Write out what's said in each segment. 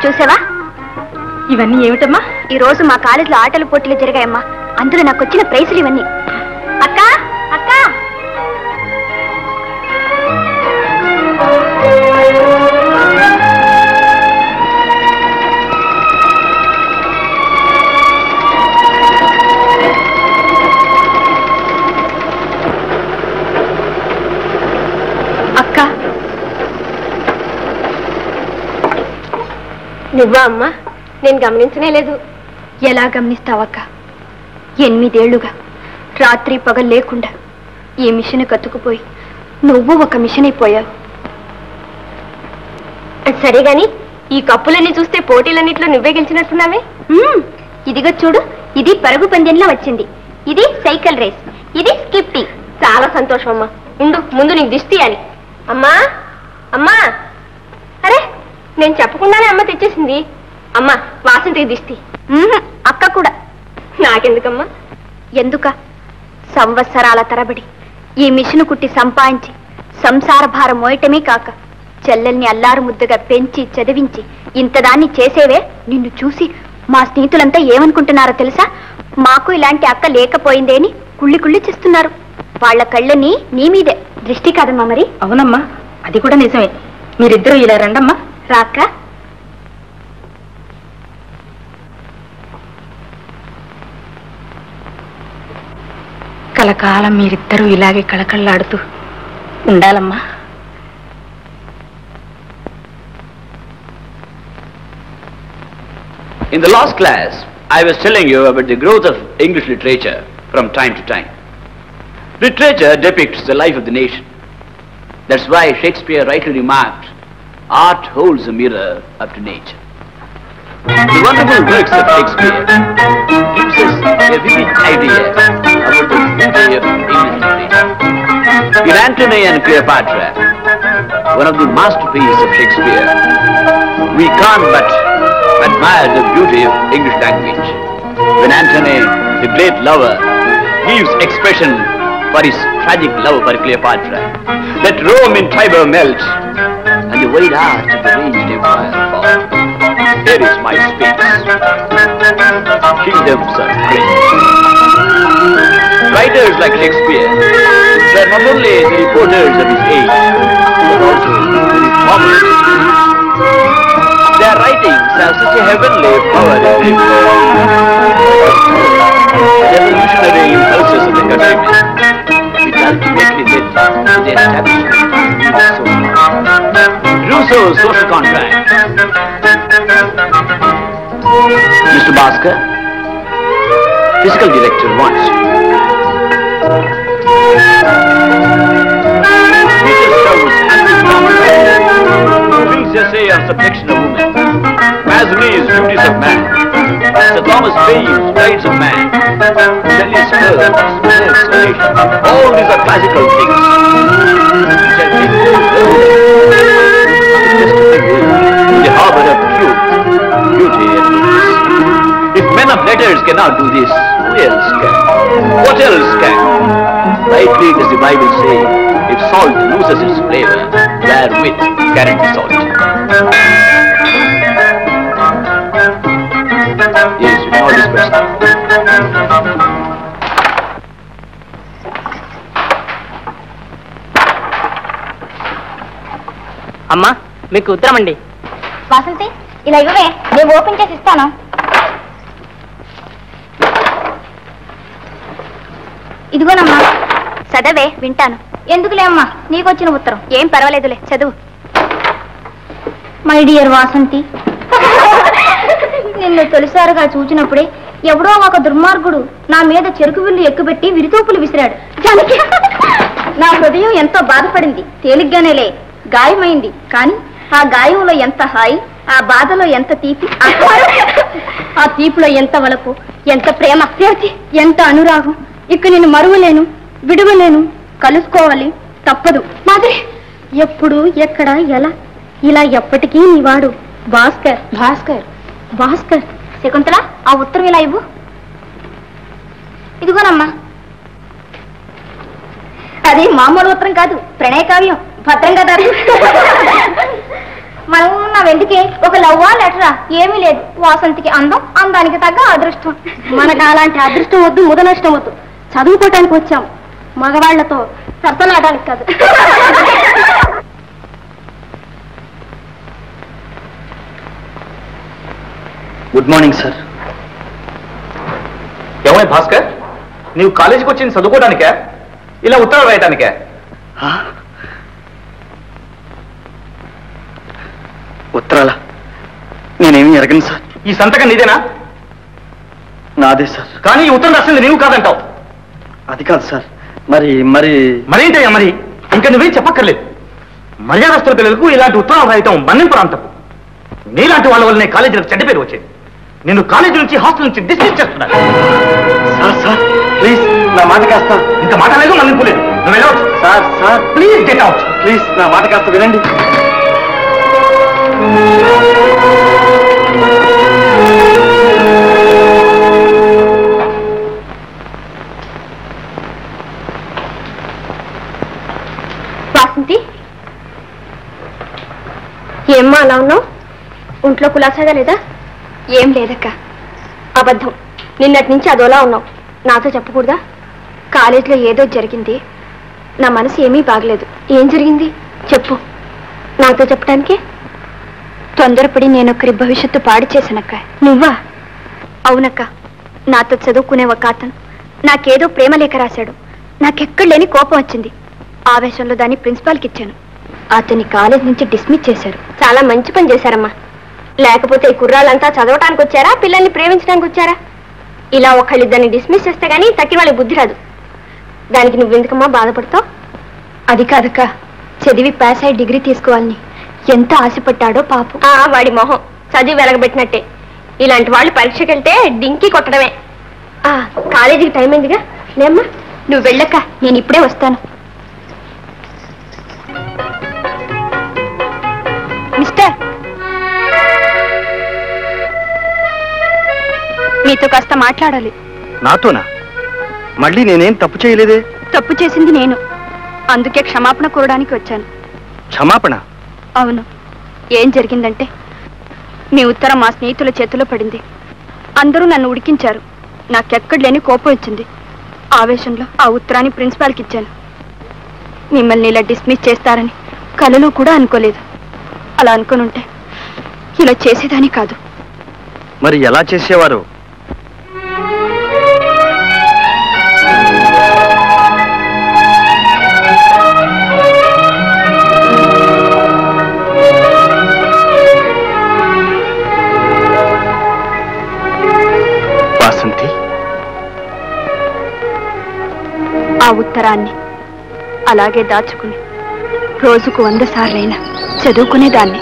చూసావా ఇవన్నీ ఏమిటమ్మా? ఈ రోజు మా కాలేజీలో ఆటల పోటీలు జరిగాయమ్మా. అందులో నాకు వచ్చిన ప్రైజులు ఇవన్నీ. అక్క అక్క అక్క నువ్వా అమ్మా? నేను గమనించనే లేదు. ఎలా గమనిస్తావక్క? 8 ఏళ్లుగా రాత్రి పగలు లేకుండా ఈ మిషన్ కత్తుకుపోయి నువ్వు ఒక మిషన్ అయిపోయావు. సరే గాని ఈ కప్పులన్నీ చూస్తే పోటీలన్నిట్లో నువ్వే గెలిచినట్టున్నావే. ఇదిగో చూడు, ఇది పరుగు పందెంలో వచ్చింది, ఇది సైకిల్ రేస్, ఇది స్కిప్పింగ్. చాలా సంతోషం అమ్మా. ఉండు, ముందు నీకు దిష్టి తీయాలి. అమ్మా అమ్మా, అరే నేను చెప్పకుండానే అమ్మ తెచ్చేసింది. అమ్మా వాసంతికి దిష్టి. అక్క కూడా. నాకెందుకమ్మా? ఎందుక? సంవత్సరాల తరబడి ఈ మిషను కుట్టి సంపాదించి సంసార భారం మోయటమే కాక చెల్లెల్ని అల్లారు ముద్దుగా పెంచి చదివించి ఇంతదాన్ని చేసేవే నిన్ను చూసి మా స్నేహితులంతా ఏమనుకుంటున్నారో తెలుసా? మాకు ఇలాంటి అక్క లేకపోయిందేని కుళ్ళి కుళ్ళి చేస్తున్నారు. వాళ్ళ కళ్ళని నీ మీదే దృష్టి కాదమ్మా. మరి అవునమ్మా, అది కూడా నిజమే. మీరిద్దరూ ఇలా రండమ్మా. రాక్క. కలకాలం మీరిద్దరూ ఇలాగే కళకళలాడుతూ ఉండాలమ్మా. In the last class, I was telling you about the growth of English literature from time to time. Literature depicts the life of the nation. That's why Shakespeare rightly remarked, art holds a mirror up to nature. The wonderful works of Shakespeare gives us a vivid idea about the beauty of English literature. In Antony and Cleopatra, one of the masterpieces of Shakespeare, we can't but admire the beauty of English language. When Antony, the great lover, gives expression for his tragic love for Cleopatra, let Rome in Tiber melt, and the wide arch of the raged empire fall. Here is my speech. Kingdoms are great. Writers like Shakespeare were not only the reporters of his age, but also the reformers. Their writings have such a heavenly power in them. Revolutionary impulses of the countrymen, which ultimately led to the establishment of Rousseau's social contract. Mr. Bhaskar, physical director wants you. Peter Stowe's anti-contract brings essay on subjection of woman. Mazarin's duties of man. Sir Thomas Paine's rights of man. Shelley's curves, Miller's relation. All these are classical things. Which I think in the harbor of truth, beauty and goodness. If men of letters cannot do this, who else can? What else can? Rightly does the Bible say, if salt loses its flavor, therewith can it be salt. Yes, with all this person. అమ్మా, మీకు ఉత్తరం అండి. వాసంతి, ఇలా ఇవ్వవే, నేను open చేసి ఇస్తాను. ఇదిగోనమ్మా, చదవే, వింటాను. ఎందుకులే అమ్మా, నీకొచ్చిన ఉత్తరం. ఏం పర్వాలేదులే, చదువు. మై డియర్ వాసంతి, నిన్ను తొలిసారిగా చూచినప్పుడే ఎవడో ఒక దుర్మార్గుడు నా మీద చెరుకు విల్లు ఎక్కుపెట్టి విరితూపులు విసిరాడు. నా హృదయం ఎంతో బాధపడింది, తేలిగ్గానేలే. గాయమైంది, కానీ ఆ గాయంలో ఎంత హాయి, ఆ బాధలో ఎంత తీపి, ఆ తీపిలో ఎంత వలపు, ఎంత ప్రేమ, ఎంత అనురాగం. ఇక నేను మరువలేను, విడువలేను, కలుసుకోవాలి, తప్పదు. మాదిరి ఎప్పుడు, ఎక్కడ, ఎలా, ఇలా ఎప్పటికీ నీవాడు. భాస్కర్, భాస్కర్, భాస్కర్. శకుంతల, ఆ ఉత్తరం ఇలా ఇవ్వు. ఇదిగోనమ్మా. అది మామూలు ఉత్తరం కాదు, ప్రణయ కావ్యం. భద్రంగా దారు. మనం నా వెండికే ఒక లవ్వా లెటరా ఏమీ లేదు. వాసంతికి అందం, అందానికి తగ్గ అదృష్టం. మనకు అలాంటి అదృష్టం వద్దు, ముదనష్టం వద్దు. చదువుకోవటానికి వచ్చాం, మగవాళ్లతో సరసలాడడానికి కాదు. Good morning sir. ఏమై భాస్కర్, నీవు కాలేజీకి వచ్చింది చదువుకోవడానికే, ఇలా ఉత్తరాలు రాయటానికే? ఉత్తరాలా? నేనేమీ ఎరగను సార్. ఈ సంతకం నీదేనా? నాదే సార్. కానీ ఈ ఉత్తరం రాసింది నీవు కాదంటావు. అది కాదు సార్. మరి మరి మరేంటయ్యా మరి? ఇంకా నువ్వేం చెప్పక్కర్లేదు. మర్యాదస్తుల పిల్లలకు ఇలాంటి ఉత్తరాలు రాయటం మన్నింపురాంతం. నీలాంటి వాళ్ళ వల్ల నేను కాలేజీలకు చెడ్డ పేరు వచ్చేది. నేను కాలేజీ నుంచి, హాస్టల్ నుంచి డిస్మిస్ చేస్తున్నాను. సార్ సార్ ప్లీజ్ నా మాట కాస్త. ఇంకా మాట లేదు, మన్నింపు లేదు. నువ్వు వెళ్ళవచ్చు. Sir sir please get out. Please నా మాట కాస్త వినండి. వాసంతి, ఏమ్మా అలా ఉన్నావు? ఒంట్లో కులాసాగా లేదా? ఏం లేదక్క. అబద్ధం. నిన్నటి నుంచి అదోలా ఉన్నావు. నాతో చెప్పకూడదా? కాలేజీలో ఏదో జరిగింది. నా మనసు ఏమీ బాగలేదు. ఏం జరిగింది చెప్పు. నాతో చెప్పడానికే తొందరపడి నేనొకరి భవిష్యత్తు పాడు చేశానక్క. నువ్వా? అవునక్క. నాతో చదువుకునే ఒక అతను నాకేదో ప్రేమ లేఖ రాశాడు. నాకెక్కడ లేని కోపం వచ్చింది. ఆవేశంలో దాన్ని ప్రిన్సిపాల్కి ఇచ్చాను. అతని కాలేజ్ నుంచి డిస్మిస్ చేశారు. చాలా మంచి పని చేశారమ్మా. లేకపోతే ఈ కుర్రాళ్ళంతా చదవటానికి వచ్చారా, పిల్లల్ని ప్రేమించడానికి వచ్చారా? ఇలా ఒకళ్ళిద్దరిని డిస్మిస్ చేస్తే గానీ తక్కిన వాళ్ళకి బుద్ధి రాదు. దానికి నువ్వెందుకమ్మా బాధపడతావు? అది కాదక్క, చదివి పాస్ అయ్యి డిగ్రీ తీసుకోవాలని ఎంత ఆశపడ్డాడో పాపం. వాడి మొహం చదివి వెలగబెట్టినట్టే. ఇలాంటి వాళ్ళు పరీక్షకి వెళ్తే డింకి కొట్టడమే. కాలేజీకి టైం అయిందిగా, లేమ్మా నువ్వు వెళ్ళక్క, నేను ఇప్పుడే వస్తాను. మిస్టర్, మీతో కాస్త మాట్లాడాలి. నాతోనా? మళ్ళీ నేనేం తప్పు చేయలేదే. తప్పు చేసింది నేను, అందుకే క్షమాపణ కోరడానికి వచ్చాను. క్షమాపణ? అవును. ఏం జరిగిందంటే, మీ ఉత్తరం మా స్నేహితుల చేతిలో పడింది. అందరూ నన్ను ఉడికించారు. నాకెక్కడ లేని కోపం వచ్చింది. ఆవేశంలో ఆ ఉత్తరాన్ని ప్రిన్సిపాల్కి ఇచ్చాను. మిమ్మల్ని ఇలా డిస్మిస్ చేస్తారని కలలో కూడా అనుకోలేదు. అలా అనుకునుంటే ఇలా చేసేదాని కాదు. మరి ఎలా చేసేవారు? వాసంతి, ఆ ఉత్తరాన్ని అలాగే దాచుకుని రోజుకు 100 సార్లైనా చదువుకునేదాన్ని.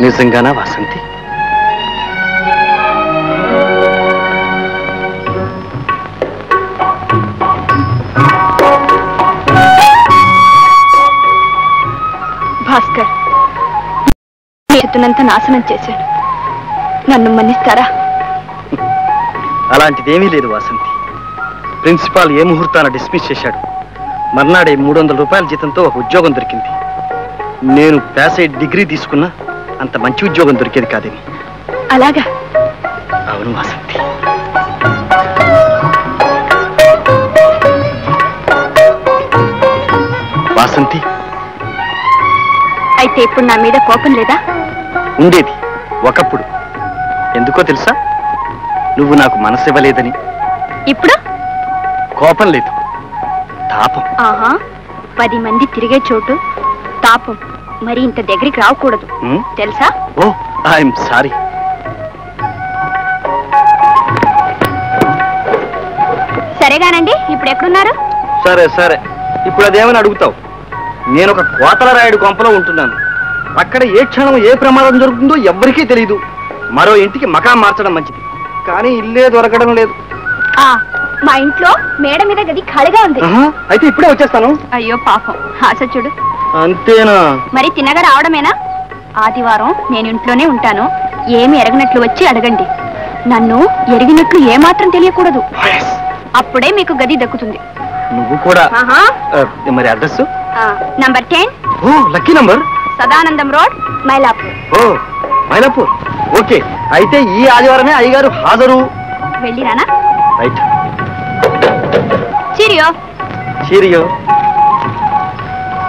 నిజంగానా వాసంతి? భాస్కర్, చేతునంత నాశనం చేశాడు. నన్ను మన్నిస్తారా? అలాంటిదేమీ లేదు వాసంతి. ప్రిన్సిపాల్ ఏ ముహూర్తాన డిస్మిస్ చేశాడు. మర్నాడే 300 రూపాయల జీతంతో ఒక ఉద్యోగం దొరికింది. నేను పాస్ అయ్యి డిగ్రీ తీసుకున్నా అంత మంచి ఉద్యోగం దొరికేది కాదేమి. అలాగా? అవును వాసంతి. వాసంతి, అయితే ఇప్పుడు నా మీద కోపం లేదా? ఉండేది ఒకప్పుడు. ఎందుకో తెలుసా? నువ్వు నాకు మనసు ఇవ్వలేదని. ఇప్పుడు కోపం లేదు, తాపం. ఆహా, 10 మంది తిరిగే చోటు తాపం మరి ఇంత దగ్గరికి రాకూడదు తెలుసా? ఓ, ఐఎమ్ సారీ. సరేగానండి, ఇప్పుడు ఎక్కడున్నారు? సరే సరే, ఇప్పుడు అదేమని అడుగుతావు? నేను ఒక కోతల రాయుడు కొంపలో ఉంటున్నాను. అక్కడ ఏ క్షణం ఏ ప్రమాదం జరుగుతుందో ఎవ్వరికీ తెలియదు. మరో ఇంటికి మకాం మార్చడం మంచిది, కానీ ఇల్లే దొరకడం లేదు. మా ఇంట్లో మేడ మీద గది ఖాళీగా ఉంది. అయితే ఇప్పుడే వచ్చేస్తాను. అయ్యో పాపం, ఆశ చూడు. అంతేనా? మరి తిన్నగా రావడమేనా? ఆదివారం నేను ఇంట్లోనే ఉంటాను. ఏమి ఎరగనట్లు వచ్చి అడగండి. నన్ను ఎరిగినట్లు ఏమాత్రం తెలియకూడదు. అప్పుడే మీకు గది దక్కుతుంది. నువ్వు కూడా. మరి address? Number 10. Oh, lucky number. Sadanandam road, Mylapore. Oh, Mylapore. Okay, అయితే ఈ ఆదివారమే అయ్యగారు హాజరు. వెళ్ళిరానా? రైట్. చీరియో. చీరియో.